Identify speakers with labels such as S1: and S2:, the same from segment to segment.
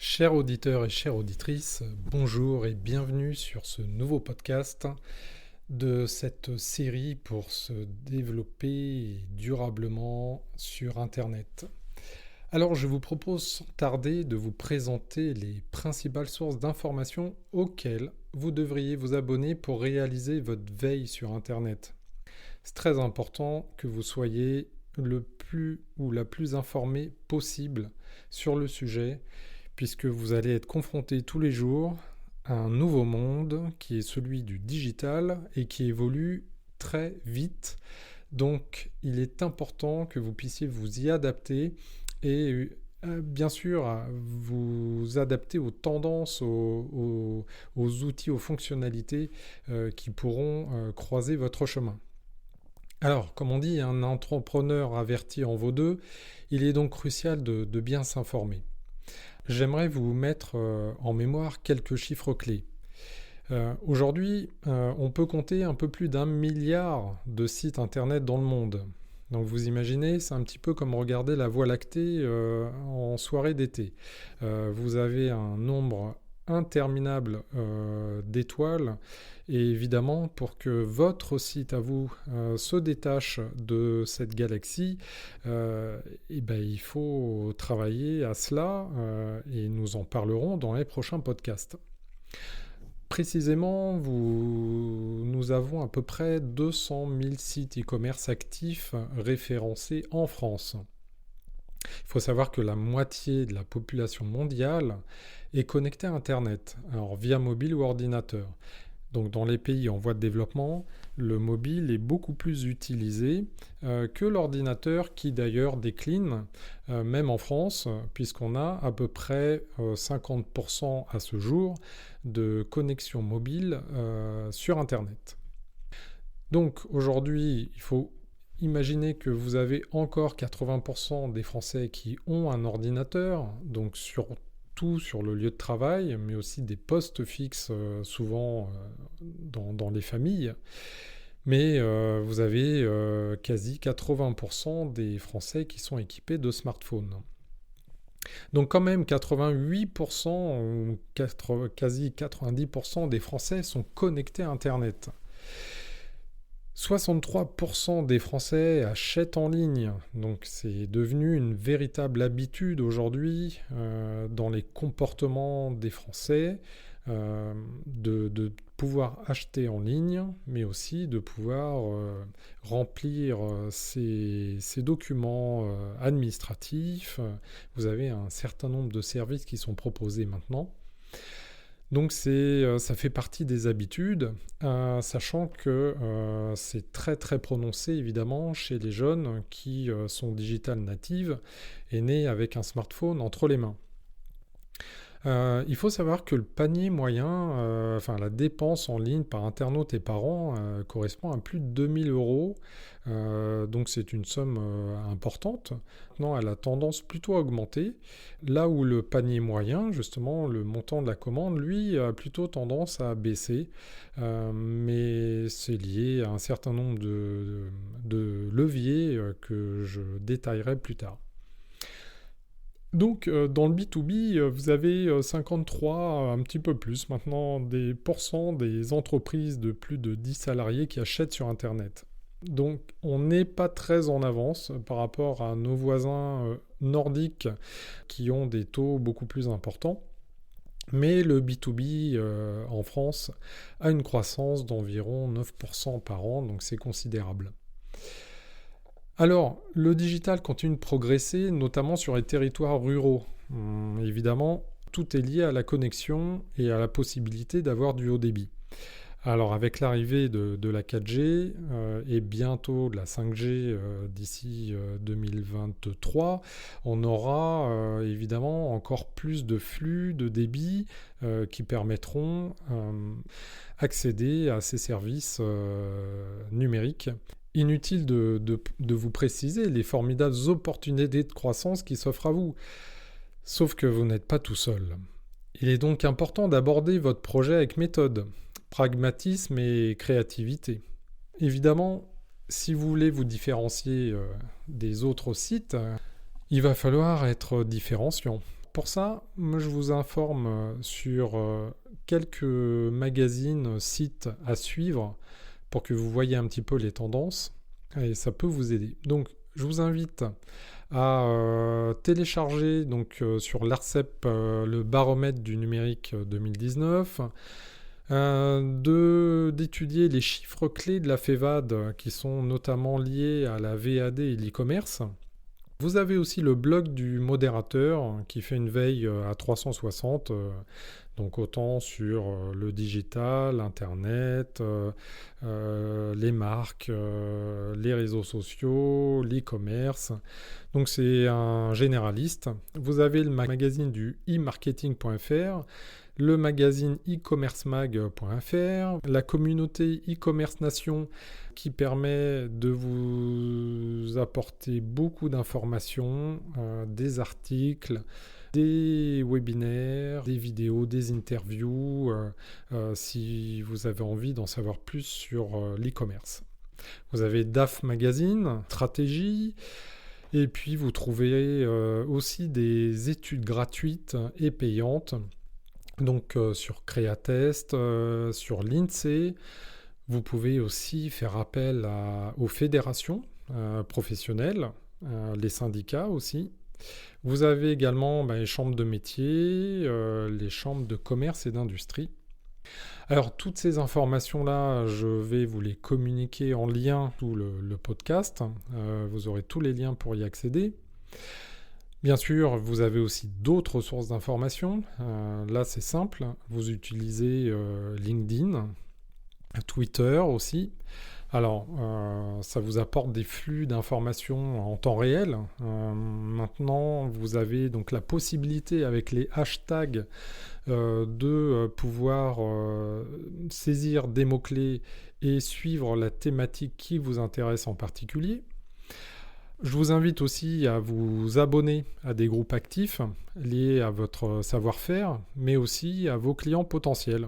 S1: Chers auditeurs et chères auditrices, bonjour et bienvenue sur ce nouveau podcast de cette série pour se développer durablement sur Internet. Alors je vous propose sans tarder de vous présenter les principales sources d'informations auxquelles vous devriez vous abonner pour réaliser votre veille sur Internet. C'est très important que vous soyez le plus ou la plus informé possible sur le sujet puisque vous allez être confronté tous les jours à un nouveau monde qui est celui du digital et qui évolue très vite. Donc il est important que vous puissiez vous y adapter et bien sûr vous adapter aux tendances, aux outils, aux fonctionnalités qui pourront croiser votre chemin. Alors, comme on dit, un entrepreneur averti en vaut deux, il est donc crucial de bien s'informer. J'aimerais vous mettre en mémoire quelques chiffres clés. Aujourd'hui, on peut compter un peu plus d'1 milliard de sites internet dans le monde. Donc vous imaginez, c'est un petit peu comme regarder la Voie lactée en soirée d'été. Vous avez un nombre interminable d'étoiles et évidemment pour que votre site à vous se détache de cette galaxie, il faut travailler à cela et nous en parlerons dans les prochains podcasts. Précisément, nous avons à peu près 200 000 sites e-commerce actifs référencés en France. Il faut savoir que la moitié de la population mondiale est connectée à Internet, alors via mobile ou ordinateur. Donc dans les pays en voie de développement, le mobile est beaucoup plus utilisé que l'ordinateur qui d'ailleurs décline, même en France, puisqu'on a à peu près 50% à ce jour de connexion mobile sur Internet. Donc aujourd'hui, il faut imaginer que vous avez encore 80% des Français qui ont un ordinateur, donc surtout sur le lieu de travail, mais aussi des postes fixes souvent dans les familles. Mais vous avez quasi 80% des Français qui sont équipés de smartphones. Donc quand même 88% ou quasi 90% des Français sont connectés à Internet. 63% des Français achètent en ligne, donc c'est devenu une véritable habitude aujourd'hui dans les comportements des Français de pouvoir acheter en ligne, mais aussi de pouvoir remplir ces documents administratifs. Vous avez un certain nombre de services qui sont proposés maintenant. Donc ça fait partie des habitudes, sachant que c'est très très prononcé évidemment chez les jeunes qui sont digital natives et nés avec un smartphone entre les mains. Il faut savoir que le panier moyen, la dépense en ligne par internaute et par an correspond à plus de 2 000 euros. Donc c'est une somme importante. Maintenant, elle a tendance plutôt à augmenter. Là où le panier moyen, justement, le montant de la commande, lui, a plutôt tendance à baisser. Mais c'est lié à un certain nombre de leviers que je détaillerai plus tard. Donc dans le B2B, vous avez 53, un petit peu plus maintenant, des pourcents des entreprises de plus de 10 salariés qui achètent sur Internet. Donc on n'est pas très en avance par rapport à nos voisins nordiques qui ont des taux beaucoup plus importants. Mais le B2B en France a une croissance d'environ 9% par an, donc c'est considérable. Alors, le digital continue de progresser, notamment sur les territoires ruraux. Évidemment, tout est lié à la connexion et à la possibilité d'avoir du haut débit. Alors, avec l'arrivée de la 4G et bientôt de la 5G d'ici 2023, on aura évidemment encore plus de flux, de débit qui permettront d'accéder à ces services numériques. Inutile de vous préciser les formidables opportunités de croissance qui s'offrent à vous. Sauf que vous n'êtes pas tout seul. Il est donc important d'aborder votre projet avec méthode, pragmatisme et créativité. Évidemment, si vous voulez vous différencier des autres sites, il va falloir être différenciant. pour ça, moi, je vous informe sur quelques magazines, sites à suivre pour que vous voyez un petit peu les tendances et ça peut vous aider. Donc, je vous invite à télécharger donc, sur l'ARCEP le baromètre du numérique 2019, d'étudier les chiffres clés de la FEVAD qui sont notamment liés à la VAD et l'e-commerce. Vous avez aussi le blog du modérateur qui fait une veille à 360, donc autant sur le digital, Internet, les marques, les réseaux sociaux, l'e-commerce. Donc c'est un généraliste. Vous avez le magazine du e-marketing.fr, le magazine e-commercemag.fr, la communauté e-commerce nation qui permet de vous apporter beaucoup d'informations, des articles, des webinaires, des vidéos, des interviews, si vous avez envie d'en savoir plus sur l'e-commerce. Vous avez DAF Magazine, Stratégie, et puis vous trouvez aussi des études gratuites et payantes, donc sur Créatest, sur l'INSEE. Vous pouvez aussi faire appel aux fédérations professionnelles, les syndicats aussi. Vous avez également les chambres de métier, les chambres de commerce et d'industrie. Alors toutes ces informations-là, je vais vous les communiquer en lien sous le podcast. Vous aurez tous les liens pour y accéder. Bien sûr, vous avez aussi d'autres sources d'informations. Là, c'est simple. Vous utilisez LinkedIn, Twitter aussi. Alors, ça vous apporte des flux d'informations en temps réel. Maintenant, vous avez donc la possibilité avec les hashtags de pouvoir saisir des mots-clés et suivre la thématique qui vous intéresse en particulier. Je vous invite aussi à vous abonner à des groupes actifs liés à votre savoir-faire, mais aussi à vos clients potentiels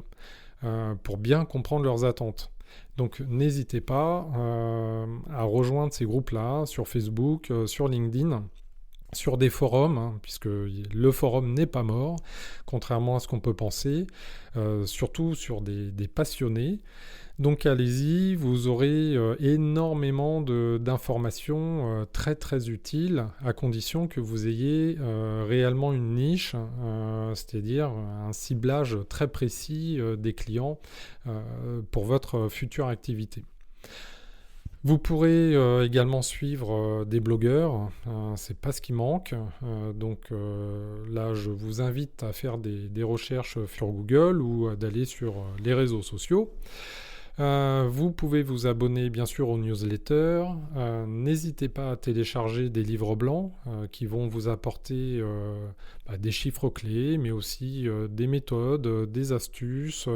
S1: pour bien comprendre leurs attentes. Donc n'hésitez pas à rejoindre ces groupes-là sur Facebook, sur LinkedIn, sur des forums, puisque le forum n'est pas mort, contrairement à ce qu'on peut penser, surtout sur des passionnés. Donc allez-y, vous aurez énormément d'informations très très utiles, à condition que vous ayez réellement une niche, c'est-à-dire un ciblage très précis des clients pour votre future activité. Vous pourrez également suivre des blogueurs, c'est pas ce qui manque. Donc là, je vous invite à faire des recherches sur Google ou d'aller sur les réseaux sociaux. Vous pouvez vous abonner bien sûr aux newsletters. N'hésitez pas à télécharger des livres blancs qui vont vous apporter des chiffres clés, mais aussi des méthodes, des astuces,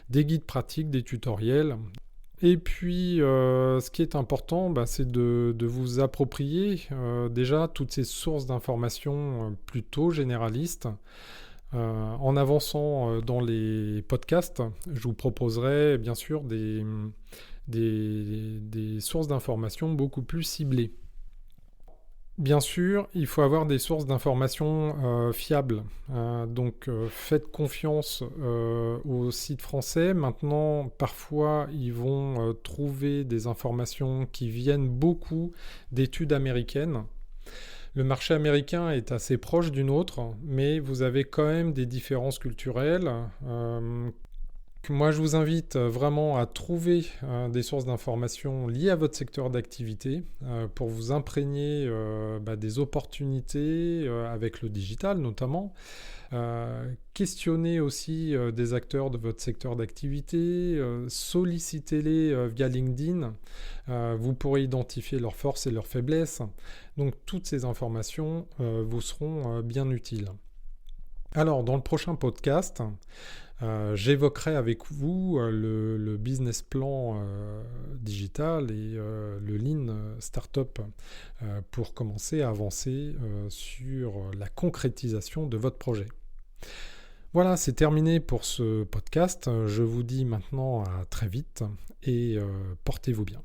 S1: des guides pratiques, des tutoriels. Et puis, ce qui est important, c'est de vous approprier déjà toutes ces sources d'informations plutôt généralistes. En avançant dans les podcasts, je vous proposerai bien sûr des sources d'informations beaucoup plus ciblées. Bien sûr, il faut avoir des sources d'informations fiables. Donc, faites confiance aux sites français. Maintenant, parfois, ils vont trouver des informations qui viennent beaucoup d'études américaines. Le marché américain est assez proche du nôtre, mais vous avez quand même des différences culturelles. Moi, je vous invite vraiment à trouver des sources d'informations liées à votre secteur d'activité pour vous imprégner des opportunités avec le digital notamment. Questionnez aussi des acteurs de votre secteur d'activité, sollicitez-les via LinkedIn, vous pourrez identifier leurs forces et leurs faiblesses. Donc toutes ces informations vous seront bien utiles. Alors dans le prochain podcast, j'évoquerai avec vous le business plan digital et le Lean Startup pour commencer à avancer sur la concrétisation de votre projet. Voilà, c'est terminé pour ce podcast. Je vous dis maintenant à très vite et portez-vous bien.